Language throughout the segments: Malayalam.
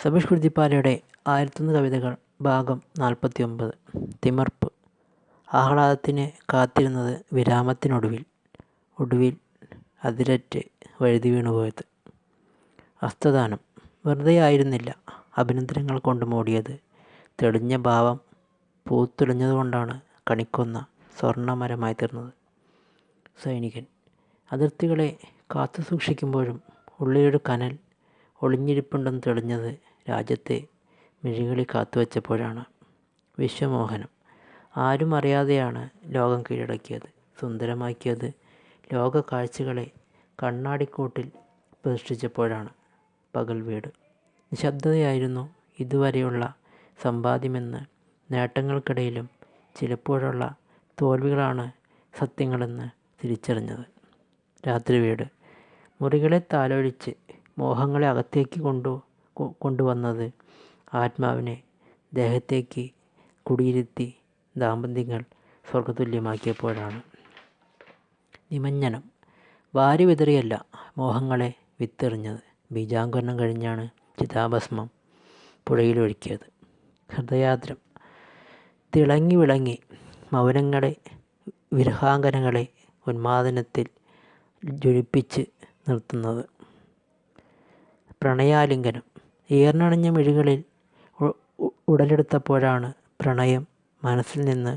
സബീഷ് കുരുത്തിപ്പാലയുടെ 1001 കവിതകൾ ഭാഗം 49. തിമിർപ്പ്. ആഹ്ലാദത്തിന് കാത്തിരുന്നത് വിരാമത്തിനൊടുവിൽ അതിരറ്റ് വഴുതി വീണുപോയത്. ഹസ്തദാനം. വെറുതെയായിരുന്നില്ല അഭിനന്ദനങ്ങൾ കൊണ്ട് മൂടിയത്. തെളിഞ്ഞ ഭാവം പൂത്തുലഞ്ഞതുകൊണ്ടാണ് കണിക്കൊന്ന സ്വർണ്ണമരമായി തീർന്നത്. സൈനികൻ. അതിർത്തികളെ കാത്തു സൂക്ഷിക്കുമ്പോഴും ഉള്ളിലൊരു കനൽ ഒളിഞ്ഞിരിപ്പുണ്ടെന്ന് തെളിഞ്ഞത് രാജ്യത്തെ മിഴികളിൽ കാത്തുവച്ചപ്പോഴാണ്. വിശ്വമോഹനം. ആരും അറിയാതെയാണ് ലോകം കീഴടക്കിയത്, സുന്ദരമാക്കിയത്. ലോക കാഴ്ചകളെ കണ്ണാടിക്കൂട്ടിൽ പ്രതിഷ്ഠിച്ചപ്പോഴാണ്. പകൽ വീട്. നിശബ്ദതയായിരുന്നു ഇതുവരെയുള്ള സമ്പാദ്യമെന്ന് നേട്ടങ്ങൾക്കിടയിലും ചിലപ്പോഴുള്ള തോൽവികളാണ് സത്യങ്ങളെന്ന് തിരിച്ചറിഞ്ഞത്. രാത്രി വീട്. മുറികളെ താലോലിച്ച് മോഹങ്ങളെ അകത്തേക്ക് കൊണ്ടുവന്നത് ആത്മാവിനെ ദേഹത്തേക്ക് കുടിയിരുത്തി ദാമ്പത്യങ്ങൾ സ്വർഗതുല്യമാക്കിയപ്പോഴാണ്. നിമജ്ജനം. വാരി വിതറിയല്ല മോഹങ്ങളെ വിത്തെറിഞ്ഞത്, ബീജാങ്കരണം കഴിഞ്ഞാണ് ചിതാഭസ്മം പുഴയിലൊഴുക്കിയത്. ഹൃദയാദ്രം. തിളങ്ങി വിളങ്ങി മൗനങ്ങളെ വിരഹാങ്കനകളെ ഉന്മാദനത്തിൽ ജ്വലിപ്പിച്ച് നിർത്തുന്നത്. പ്രണയാലിംഗനം. ഈർന്നണിഞ്ഞ മിഴികളിൽ ഉടലെടുത്തപ്പോഴാണ് പ്രണയം മനസ്സിൽ നിന്ന്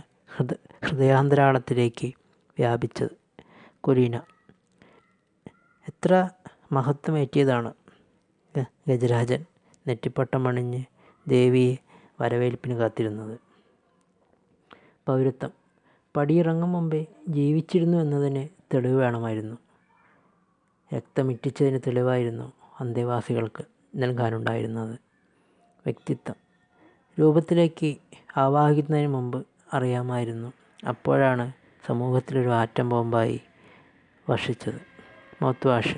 ഹൃദയാന്തരാളത്തിലേക്ക് വ്യാപിച്ചത്. കുലീന. എത്ര മഹത്വമേറ്റിയതാണ് ഗജരാജൻ നെറ്റിപ്പട്ടമണിഞ്ഞ് ദേവിയെ വരവേൽപ്പിന് കാത്തിരുന്നത്. പൗരത്വം. പടിയിറങ്ങും മുമ്പേ ജീവിച്ചിരുന്നു എന്നതിന് തെളിവ് വേണമായിരുന്നു. രക്തമിറ്റിച്ചതിന് തെളിവായിരുന്നു അന്തേവാസികൾക്ക് നൽകാനുണ്ടായിരുന്നത്. വ്യക്തിത്വം. രൂപത്തിലേക്ക് ആവാഹിക്കുന്നതിന് മുമ്പ് അറിയാമായിരുന്നു. അപ്പോഴാണ് സമൂഹത്തിലൊരു ആറ്റം ബോംബായി വർഷിച്ചത്. Mouthwash.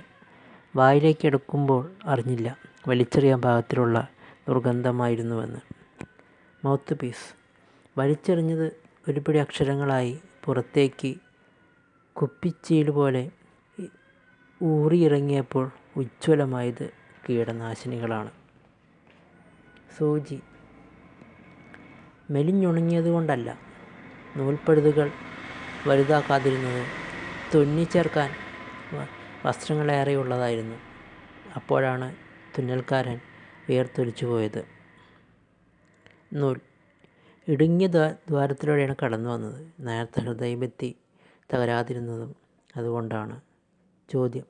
വായിലേക്ക് എടുക്കുമ്പോൾ അറിഞ്ഞില്ല വലിച്ചെറിയാൻ പാകത്തിലുള്ള ദുർഗന്ധമായിരുന്നുവെന്ന്. Mouth piece. വലിച്ചെറിഞ്ഞത് ഒരു പിടി അക്ഷരങ്ങളായി പുറത്തേക്ക് കുപ്പിച്ചീല് പോലെ ഊറിയിറങ്ങിയപ്പോൾ ഉജ്ജ്വലമായത് കീടനാശിനികളാണ്. സൂചി. മെലിഞ്ഞുണങ്ങിയതുകൊണ്ടല്ല നൂൽപ്പഴുതുകൾ വലുതാക്കാതിരുന്നത്, തുന്നിച്ചേർക്കാൻ വസ്ത്രങ്ങളേറെയുള്ളതായിരുന്നു. അപ്പോഴാണ് തുന്നൽക്കാരൻ വിയർത്തൊലിച്ചു പോയത്. നൂൽ. ഇടുങ്ങിയ ദ്വാരത്തിലൂടെയാണ് കടന്നു വന്നത്. നേരത്തെ ഹൃദയഭിത്തി തകരാതിരുന്നതും അതുകൊണ്ടാണ്. ചോദ്യം.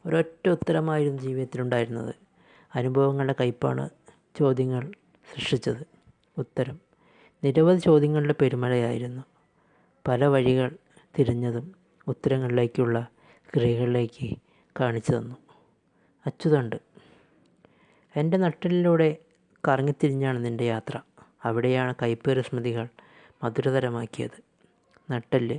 ഒരൊറ്റ ഉത്തരമായിരുന്നു ജീവിതത്തിലുണ്ടായിരുന്നത്. അനുഭവങ്ങളുടെ കയ്പ്പാണ് ചോദ്യങ്ങൾ സൃഷ്ടിച്ചത്. ഉത്തരം. നിരവധി ചോദ്യങ്ങളുടെ പെരുമഴയായിരുന്നു. പല വഴികൾ തിരിഞ്ഞതും ഉത്തരങ്ങളിലേക്കുള്ള ക്രിയകളിലേക്ക് കാണിച്ചു തന്നു. അച്ചുതണ്ട്. എൻ്റെ നട്ടെല്ലിലൂടെ കറങ്ങിത്തിരിഞ്ഞാണ് നിൻ്റെ യാത്ര. അവിടെയാണ് കയ്പേറിയ സ്മൃതികൾ മധുരതരമാക്കിയത്. നട്ടെല്ല്.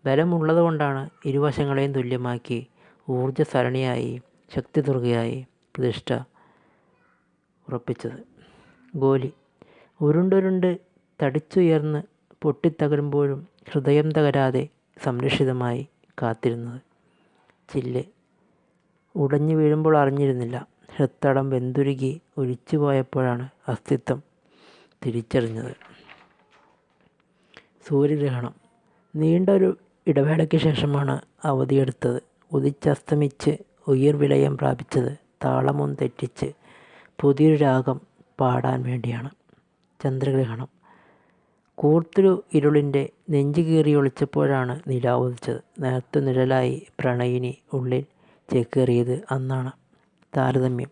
ബലമുള്ളതുകൊണ്ടാണ് ഇരുവശങ്ങളെയും തുല്യമാക്കി ഊർജ്ജസരണിയായി ശക്തിദുർഗയായി പ്രതിഷ്ഠ ഉറപ്പിച്ചത്. ഗോലി. ഉരുണ്ടുരുണ്ട് തടിച്ചുയർന്ന് പൊട്ടിത്തകരുമ്പോഴും ഹൃദയം തകരാതെ സംരക്ഷിതമായി കാത്തിരുന്നത്. ചില്ല്. ഉടഞ്ഞു വീഴുമ്പോൾ അറിഞ്ഞിരുന്നില്ല. ഹൃത്തടം വെന്തുരുകി ഒലിച്ചു പോയപ്പോഴാണ് അസ്തിത്വം തിരിച്ചറിഞ്ഞത്. സൂര്യഗ്രഹണം. നീണ്ടൊരു ഇടവേളയ്ക്ക് ശേഷമാണ് അവധിയെടുത്തത്. ഉദിച്ചസ്തമിച്ച് ഉയിർവിലയം പ്രാപിച്ചത് താളമൊന്ന് തെറ്റിച്ച് പുതിയൊരു രാഗം പാടാൻ വേണ്ടിയാണ്. ചന്ദ്രഗ്രഹണം. കൂർത്തൊരു ഇരുളിൻ്റെ നെഞ്ചു കീറി ഒളിച്ചപ്പോഴാണ് നിലാവുദിച്ചത്. നേർത്തു നിഴലായി പ്രണയിനി ഉള്ളിൽ ചേക്കേറിയത് അന്നാണ്. താരതമ്യം.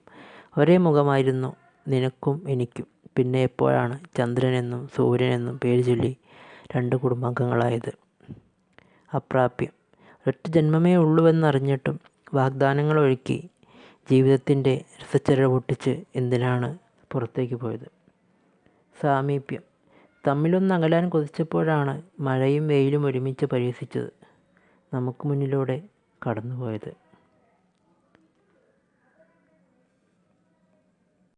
ഒരേ മുഖമായിരുന്നു നിനക്കും എനിക്കും. പിന്നെ എപ്പോഴാണ് ചന്ദ്രനെന്നും സൂര്യനെന്നും പേര് ചൊല്ലി 2 കുടുംബാംഗങ്ങളായത്? അപ്രാപ്യം. ഒരൊറ്റ ജന്മമേ ഉള്ളുവെന്നറിഞ്ഞിട്ടും വാഗ്ദാനങ്ങൾ ഒഴുക്കി ജീവിതത്തിൻ്റെ രസച്ചരട് പൊട്ടിച്ച് എന്തിനാണ് പുറത്തേക്ക് പോയത്? സാമീപ്യം. തമ്മിലൊന്നകലാൻ കൊതിച്ചപ്പോഴാണ് മഴയും വെയിലും ഒരുമിച്ച് പരിഹസിച്ചത് നമുക്ക് മുന്നിലൂടെ കടന്നുപോയത്.